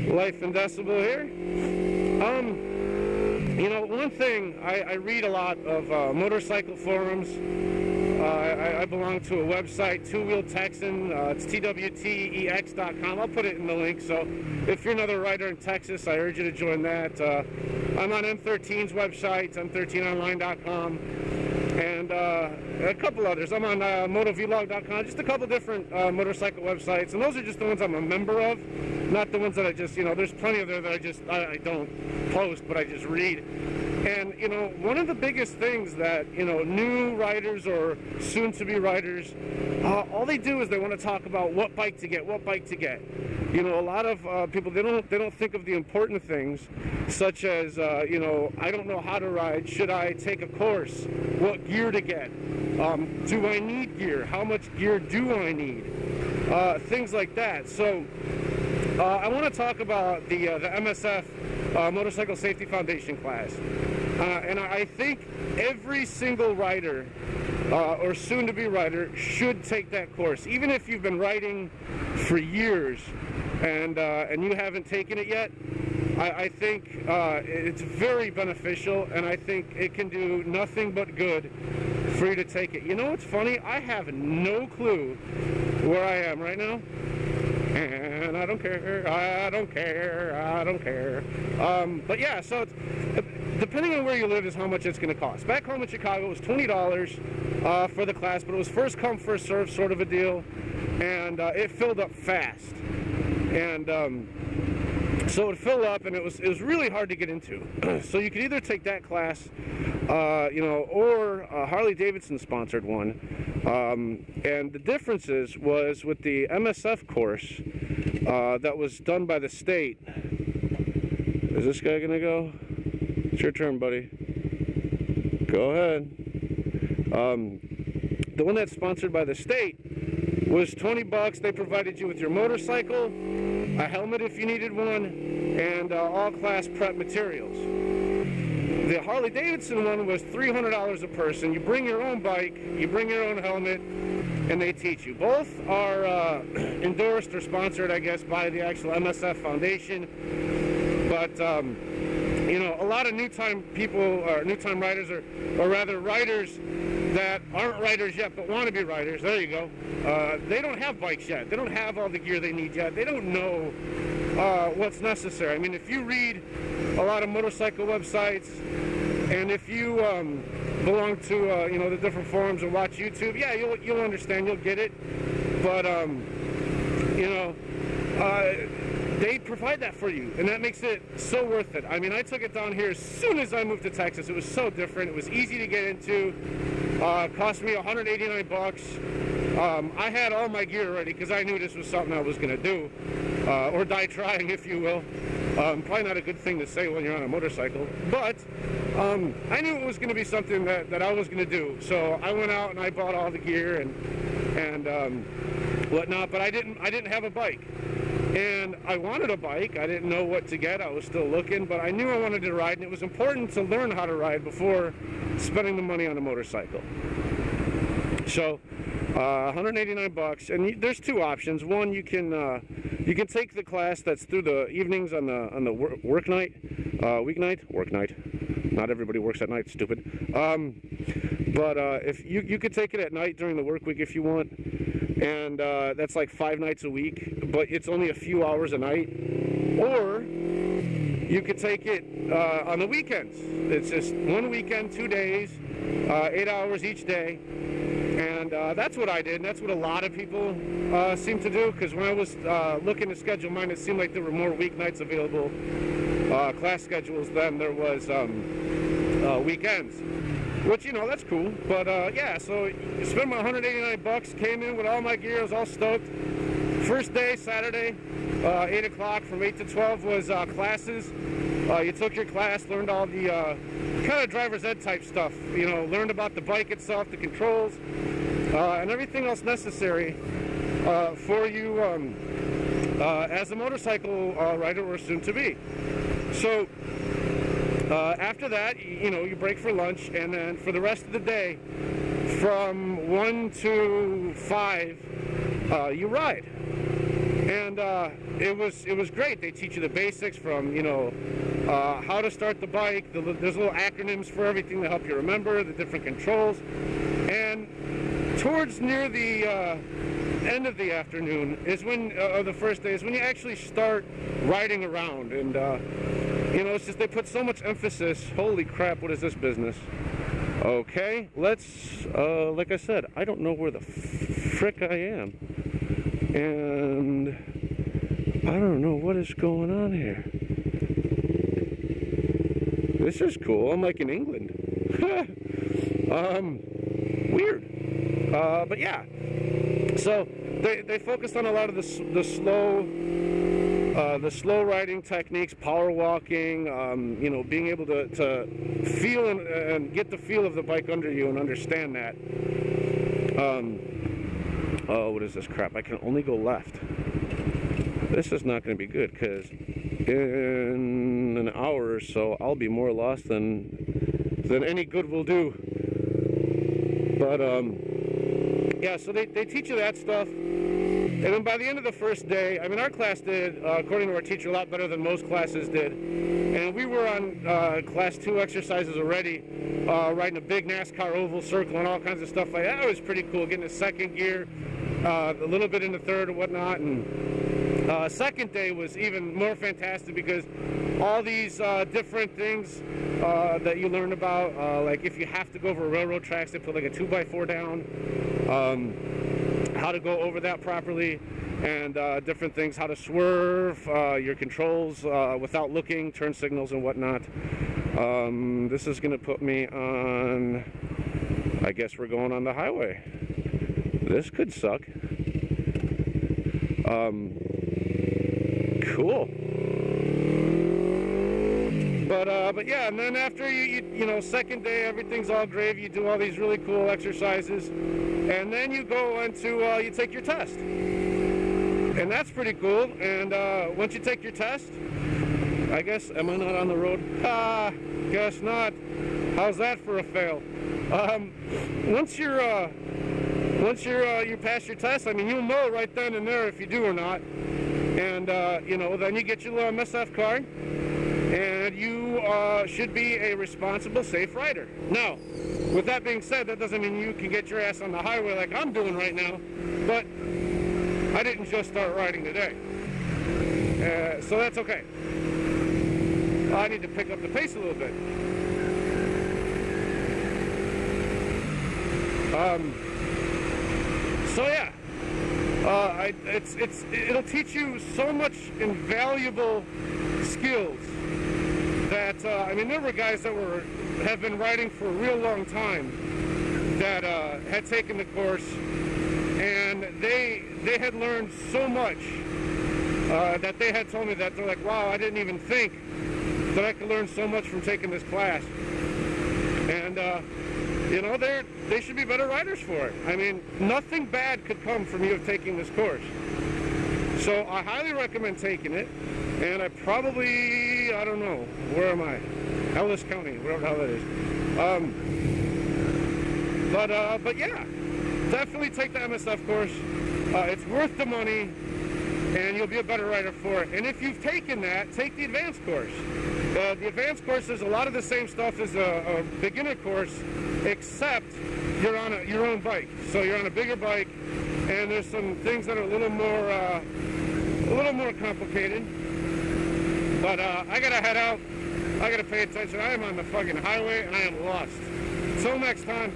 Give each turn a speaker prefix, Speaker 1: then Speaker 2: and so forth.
Speaker 1: LifeInDecibel here. You know, one thing, I read a lot of motorcycle forums. I belong to a website, Two Wheel Texan. It's twtex.com. I'll put it in the link. So if you're another rider in Texas, I urge you to join that. I'm on M13's website, m13online.com, and a couple others. I'm on motovlog.com, just a couple different motorcycle websites, and those are just the ones I'm a member of, not the ones that I just, you know, there's plenty of there that I don't post, but I just read. And, you know, one of the biggest things that, you know, new riders or soon-to-be riders, all they do is they want to talk about what bike to get, what bike to get. You know, a lot of people, they don't think of the important things, such as, you know, I don't know how to ride. Should I take a course? What gear to get? Do I need gear? How much gear do I need? Things like that. So I want to talk about the MSF Motorcycle Safety Foundation class. And I think every single rider or soon-to-be rider should take that course. Even if you've been riding for years and you haven't taken it yet, I think it's very beneficial, and I think it can do nothing but good for you to take it. You know what's funny? I have no clue where I am right now. And I don't care, I don't care, I don't care. But yeah, so it's, depending on where you live is how much it's going to cost. Back home in Chicago, it was $20 for the class, but it was first come, first serve sort of a deal. And it filled up fast. And so it filled up, and it was really hard to get into. So you could either take that class, you know, or Harley Davidson sponsored one. And the differences was with the MSF course that was done by the state. Is this guy gonna go? It's your turn, buddy. Go ahead. The one that's sponsored by the state was 20 bucks. They provided you with your motorcycle, a helmet if you needed one, and all class prep materials. The Harley Davidson one was $300 a person. You bring your own bike, you bring your own helmet, and they teach you. Both are endorsed or sponsored, I guess, by the actual MSF Foundation. But you know, a lot of new-time people, or new-time riders, or rather riders that aren't riders yet but want to be riders, there you go, they don't have bikes yet. They don't have all the gear they need yet. They don't know what's necessary. I mean, if you read a lot of motorcycle websites, and if you belong to you know, the different forums or watch YouTube, yeah, you'll understand, you'll get it. But you know, they provide that for you, and that makes it so worth it. I mean, I took it down here as soon as I moved to Texas. It was so different. It was easy to get into. Cost me 189 bucks. I had all my gear ready because I knew this was something I was going to do, or die trying, if you will. Probably not a good thing to say when you're on a motorcycle, but I knew it was going to be something that I was going to do. So I went out and I bought all the gear and whatnot, but I didn't have a bike. And I wanted a bike. I didn't know what to get. I was still looking, but I knew I wanted to ride, and it was important to learn how to ride before spending the money on a motorcycle. So 189 bucks, and there's two options. One, you can take the class that's through the evenings on the work night, weeknight, work night. Not everybody works at night, stupid. But if you could take it at night during the work week if you want, and that's like 5 nights a week, but it's only a few hours a night. Or you could take it on the weekends. It's just one weekend, 2 days, 8 hours each day. And that's what I did, and that's what a lot of people seem to do, because when I was looking to schedule mine, it seemed like there were more weeknights available, class schedules, than there was weekends. Which, you know, that's cool. But yeah, so I spent my 189 bucks, came in with all my gear, I was all stoked. First day, Saturday, 8 o'clock, from 8 to 12 was classes. You took your class, learned all the kind of driver's ed type stuff, you know, learned about the bike itself, the controls, and everything else necessary for you as a motorcycle rider or soon to be. So after that, you know, you break for lunch, and then for the rest of the day, from 1 to 5, you ride. And it was great. They teach you the basics from, you know, how to start the bike. There's little acronyms for everything to help you remember the different controls. And towards near the end of the afternoon is when, the first day is when you actually start riding around. And you know, it's just they put so much emphasis. Holy crap, what is this business? Okay, let's, like I said, I don't know where the frick I am. And I don't know what is going on here. This is cool. I'm like in England. Weird. But yeah. So they focused on a lot of the slow riding techniques, power walking, you know, being able to feel and get the feel of the bike under you and understand that. Oh, what is this crap? I can only go left. This is not going to be good, because in an hour or so I'll be more lost than any good will do. But yeah, so they teach you that stuff. And then by the end of the first day, I mean, our class did, according to our teacher, a lot better than most classes did. And we were on class 2 exercises already, riding a big NASCAR oval circle and all kinds of stuff like that. It was pretty cool, getting a second gear, a little bit in the third and whatnot. And second day was even more fantastic, because all these different things that you learn about, like if you have to go over railroad tracks, they put like a 2x4 down, how to go over that properly, and different things, how to swerve, your controls without looking, turn signals and whatnot. This is going to put me on, I guess we're going on the highway. This could suck. Cool. But yeah, and then after you know, second day, everything's all gravy. You do all these really cool exercises, and then you go into you take your test, and that's pretty cool. And once you take your test, I guess, am I not on the road? Ah, guess not. How's that for a fail? Once you pass your test, I mean, you'll know right then and there if you do or not. And you know, then you get your little MSF card, and you should be a responsible, safe rider. Now, with that being said, that doesn't mean you can get your ass on the highway like I'm doing right now, but I didn't just start riding today. So that's okay. I need to pick up the pace a little bit. So yeah, it'll teach you so much invaluable skills that I mean, there were guys that have been riding for a real long time that had taken the course, and they had learned so much that they had told me that they're like, wow, I didn't even think that I could learn so much from taking this class. And you know, they should be better riders for it. I mean, nothing bad could come from you taking this course. So I highly recommend taking it. And I probably, I don't know, where am I? Ellis County, wherever the hell that is. But yeah, definitely take the MSF course. It's worth the money, and you'll be a better rider for it. And if you've taken that, take the advanced course. The advanced course is a lot of the same stuff as a beginner course, except you're on your own bike. So you're on a bigger bike, and there's some things that are a little more complicated. But I gotta head out. I gotta pay attention. I am on the fucking highway, and I am lost. Until next time.